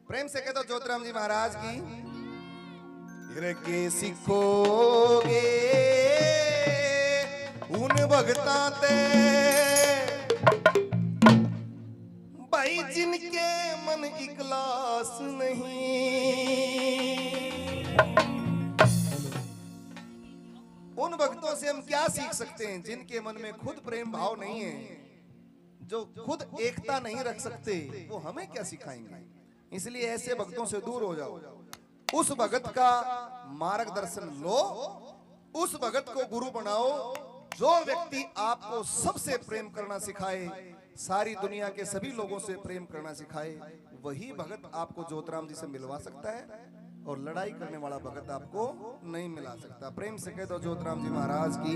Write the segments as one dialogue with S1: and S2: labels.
S1: प्रेम से कह दो ज्योतिराम जी महाराज की। के सीखोगे उन भगता ते भाई जिनके मन इखलास नहीं। उन भक्तों से हम क्या सीख सकते हैं जिनके मन में खुद प्रेम भाव नहीं है, जो खुद एकता नहीं रख सकते, वो हमें क्या सिखाएंगे। इसलिए ऐसे भक्तों से दूर हो जाओ, उस भगत का मार्गदर्शन लो, उस भगत को गुरु बनाओ। जो व्यक्ति आपको सबसे प्रेम करना सिखाए, सारी दुनिया के सभी लोगों से प्रेम करना सिखाए, वही भगत आपको ज्योतिराम जी से मिलवा सकता है, और लड़ाई करने वाला भगत आपको नहीं मिला सकता। प्रेम से कह दो ज्योतिराम जी महाराज की।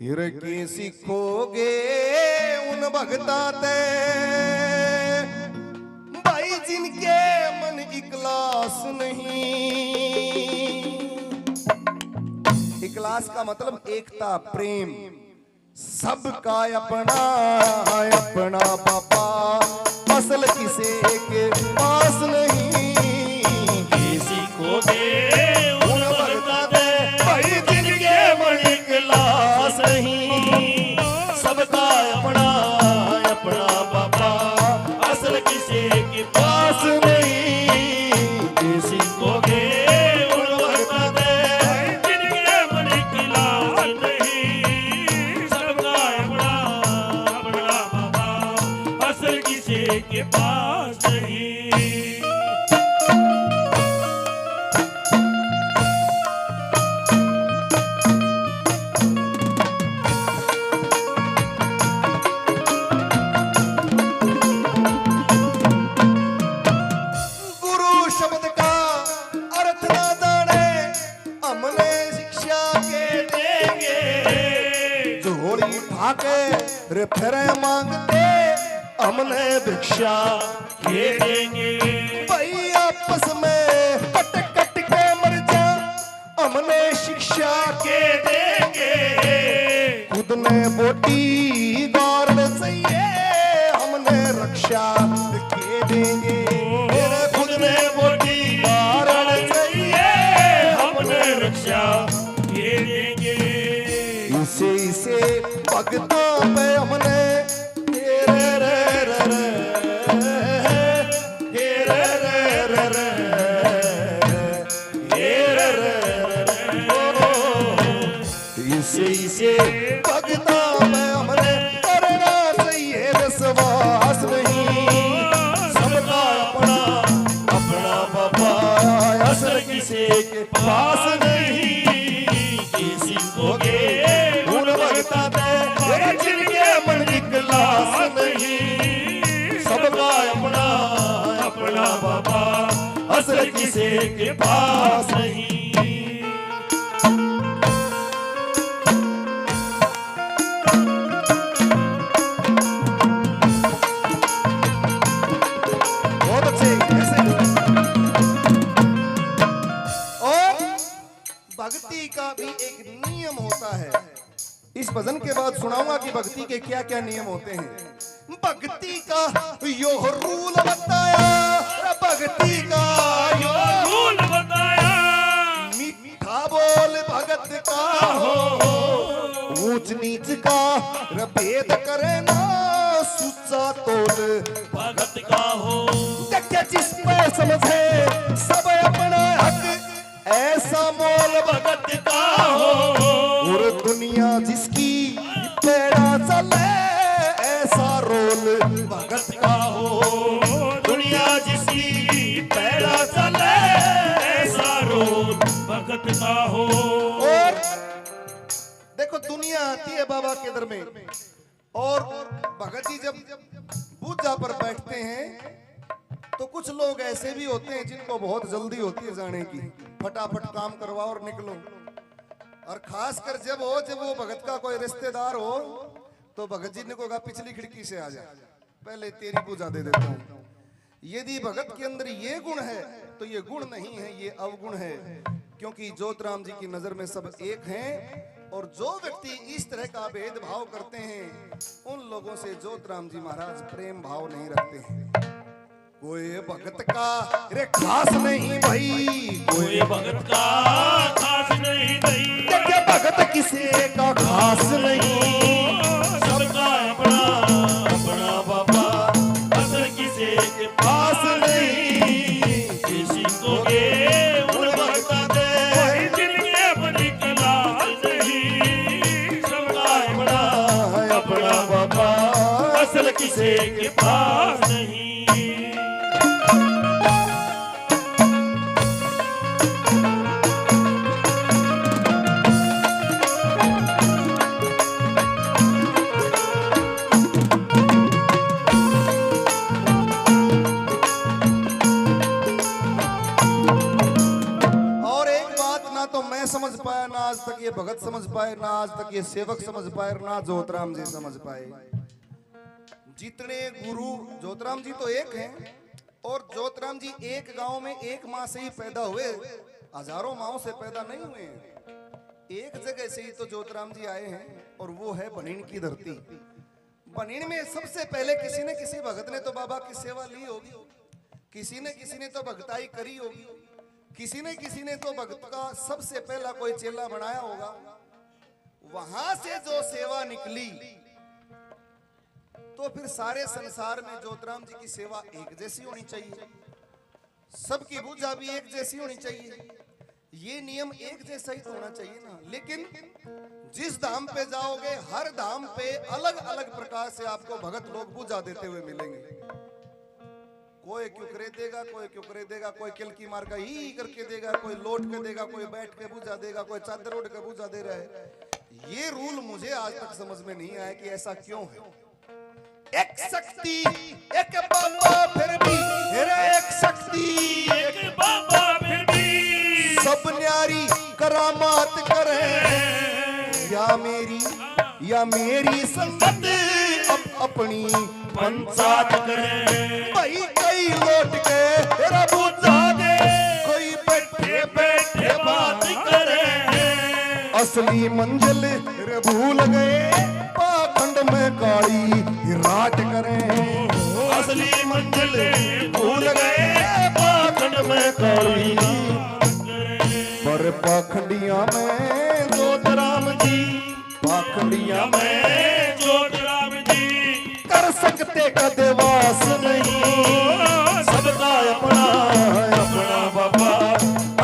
S1: हिर के सीखोगे उन भगता ते भाई जिनके मन इखलास नहीं। इखलास का मतलब एकता, प्रेम। सबका अपना अपना पापा, असल किसी के पास नहीं।
S2: किसी को दे उन भगता दे भाई जिनके मन इखलास नहीं। सबका अपना अपना पापा, असल किसी के पास नहीं। किसी को दे उन भगता दे जिनके मन इखलास नहीं। सबका अपना अपना पापा, असल किसी के पास नहीं।
S1: रे फिर मांगते हमने भिक्षा
S2: के देंगे।
S1: भाई आपस में कट कट के मर जा, हमने शिक्षा
S2: के देंगे।
S1: खुद ने बोटी गारन चाहिए, हमने रक्षा के देंगे।
S2: खुद ने बोटी गारन चाहिए, हमने रक्षा के देंगे।
S1: इसे भगतों पे हमने रे रे रे इसे भगतों पे हमने करना चाहिए विश्वास नहीं। सबका अपना अपना बाबा, असल किसी के पास नहीं। किसी को के उन भगता दे जिनके मन इखलास नहीं। सबका अपना अपना बाबा, असल किसी के पास नहीं। बहुत अच्छे ऐसे। और भक्ति का भी एक नियम होता है। इस भजन के बाद सुनाऊंगा कि भक्ति के क्या क्या नियम होते हैं। भक्ति का यो रूल बताया, भक्ति का यो
S2: रूल बताया।
S1: मीठा बोल भगत का हो, ऊंच नीच का भेद करे ना, सुच्चा तोल
S2: भगत का हो।
S1: जिस पे समझे सब अपना हक, ऐसा मोल भगत का हो। और दुनिया जिसकी पेड़ा चले, ऐसा रोल भगत का हो।
S2: दुनिया जिसकी पेड़ा चले, ऐसा रोल भगत का हो।
S1: और देखो दुनिया आती है बाबा के दर में, और भगत जी जब पूजा पर बैठते हैं तो कुछ लोग ऐसे भी होते हैं जिनको बहुत जल्दी होती है जाने की, फटाफट काम करवाओ और निकलो। और खासकर जब वो भगत का कोई रिश्तेदार हो तो भगत जी ने कहा पिछली खिड़की से आ जा, पहले तेरी पूजा दे देता हूं। यदि भगत के अंदर ये गुण है तो ये गुण नहीं है, ये अवगुण है। क्योंकि ज्योतिराम जी की नजर में सब एक हैं, और जो व्यक्ति इस तरह का भेदभाव करते हैं उन लोगों से ज्योतिराम जी महाराज प्रेम भाव नहीं रखते हैं। कोई भगत का रे खास नहीं भाई,
S2: कोई भगत का खास नहीं भाई,
S1: देखे भगत किसी का खास नहीं,
S2: सबका अपना अपना बाबा, असल किसी के पास नहीं। किसी को ये उन भगता दे जिनके अपनी कला नहीं, सबका अपना अपना बाबा, असल किसी के पास नहीं।
S1: समझ पाया ना आज तक ये भगत समझ पाए, ना आज तक ये सेवक समझ पाए, ना ज्योतिराम जी समझ पाए। जितने गुरु, ज्योतिराम जी तो एक हैं, और ज्योतिराम जी एक गांव में एक माँ से ही पैदा हुए, हजारों माओं से पैदा नहीं हुए हैं। एक जगह से ही तो ज्योतिराम जी आए हैं, और वो है बनीन की धरती। बनीन में सबसे पहले किसी न किसी भगत ने तो बाबा की सेवा ली होगी, किसी ने तो भगताई करी होगी, किसी ने तो भक्त का सबसे पहला कोई चेला बनाया होगा। वहां से जो सेवा निकली, तो फिर सारे संसार में ज्योतिराम जी की सेवा एक जैसी होनी चाहिए, सबकी पूजा भी एक जैसी होनी चाहिए, ये नियम एक जैसा ही होना चाहिए ना। लेकिन जिस धाम पे जाओगे, हर धाम पे अलग अलग प्रकार से आपको भगत लोग पूजा देते हुए मिलेंगे। कोई क्यों करे देगा, कोई क्यों करे देगा, कोई किलकी मार का ही करके देगा, कोई लौट के देगा, कोई बैठ के पूजा देगा, कोई चादर ओढ़ के पूजा दे रहा है। ये रूल मुझे आज तक समझ में नहीं आया कि ऐसा क्यों है। एक शक्ति एक बाबा फिर भी, एक शक्ति
S2: एक बाबा फिर भी,
S1: सब न्यारी करामात करे, या मेरी संगत अपनी
S2: पंचायत करे।
S1: भाई कई लौट के तेरा पूजा दे, कोई बैठे
S2: बैठे बात करे।
S1: असली मंजिल रे भूल गए, पाखंड में काली रात करे।
S2: असली मंजिल भूल गए, पाखंड में काली
S1: पर पाखंडिया में ज्योतिराम जी, पाखंडिया
S2: में ज्योतिराम जी
S1: कर सकते कदेवास नहीं,
S2: सबका अपना अपना बाबा,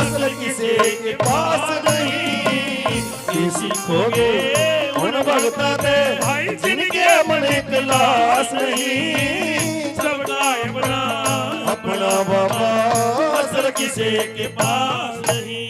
S2: असल किसी के पास नहीं। किसी खोगे उन भगता दे जिनके मन क्लास नहीं, सबका अपना अपना बाबा, असल किसी के पास नहीं।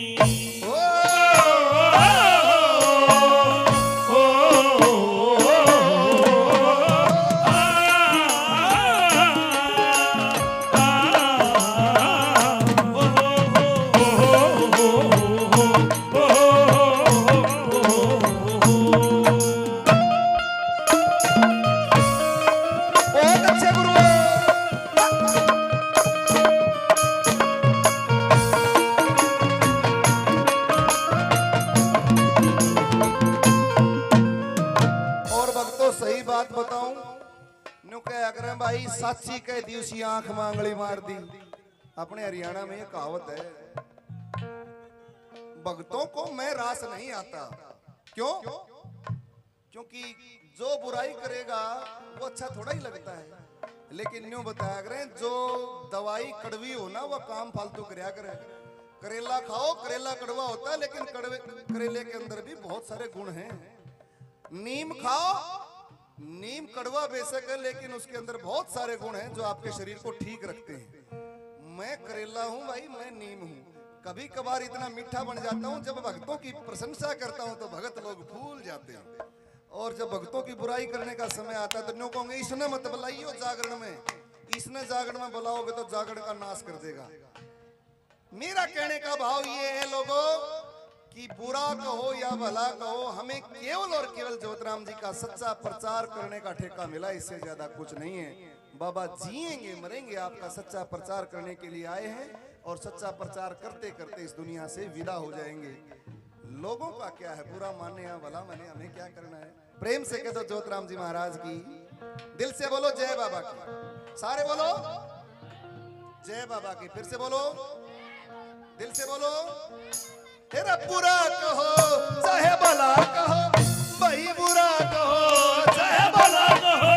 S1: भाई साची कह दी उसी आंख मांगली मार दी। अपने हरियाणा में ये कहावत है, भक्तों को मैं रास नहीं आता। क्यों? क्योंकि जो बुराई करेगा वो अच्छा थोड़ा ही लगता है। लेकिन न्यू बताया करें, जो दवाई कड़वी हो ना वो काम फालतू करया करे। करेला खाओ, करेला कड़वा होता है लेकिन करेले के अंदर भी बहुत सारे गुण हैं। नीम खाओ, नीम कड़वा बेशक है लेकिन उसके अंदर बहुत सारे गुण हैं जो आपके शरीर को ठीक रखते हैं। मैं करेला हूं भाई, मैं नीम हूं। कभी कभार इतना मीठा बन जाता हूं, जब भक्तों की प्रशंसा करता हूं तो भगत लोग भूल जाते हैं, और जब भक्तों की बुराई करने का समय आता है तो न्यू कहूंगे इसने मत बुलाइयो जागरण में, इसने जागरण में बुलाओगे तो जागरण का नाश कर देगा। मेरा कहने का भाव ये है लोगों कि बुरा कहो या भला कहो, हमें केवल और केवल ज्योतिराम जी का सच्चा प्रचार करने का ठेका मिला, इससे ज्यादा कुछ नहीं है। बाबा जिएंगे मरेंगे आपका सच्चा प्रचार करने के लिए आए हैं। और सच्चा प्रचार करते करते इस दुनिया से विदा हो जाएंगे। लोगों का क्या है, बुरा माने या भला माने, हमें क्या करना है। प्रेम से कह दो ज्योतिराम जी महाराज की, दिल से बोलो जय बाबा की, सारे बोलो जय बाबा की, फिर से बोलो, दिल से बोलो। तेरा बुरा कहो चाहे भला कहो, वही बुरा कहो चाहे भला कहो,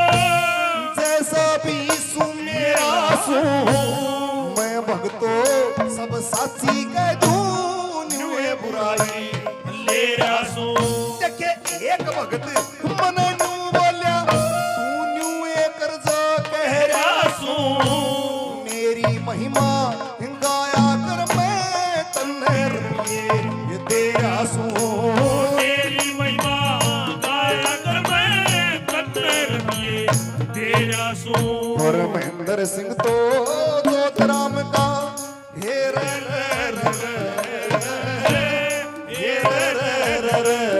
S1: जैसा भी सु मेरा सु, मैं भक्तो सब साची कह दूं, न्यूए बुराई
S2: ले रासू।
S1: देखे एक भगत मन न्यू बोलिया, तू न्यू एक कर्जा कह
S2: रासू।
S1: मेरी महिमा गाया कर मैं तन्ने रुपये ये तेरा सू,
S2: तेरी महिमा गाया कर मैं तन्ने रुपये तेरा सू।
S1: और महेंद्र सिंह तो ज्योतिराम का हे रे रे रे रे, हे रे रे रे रे।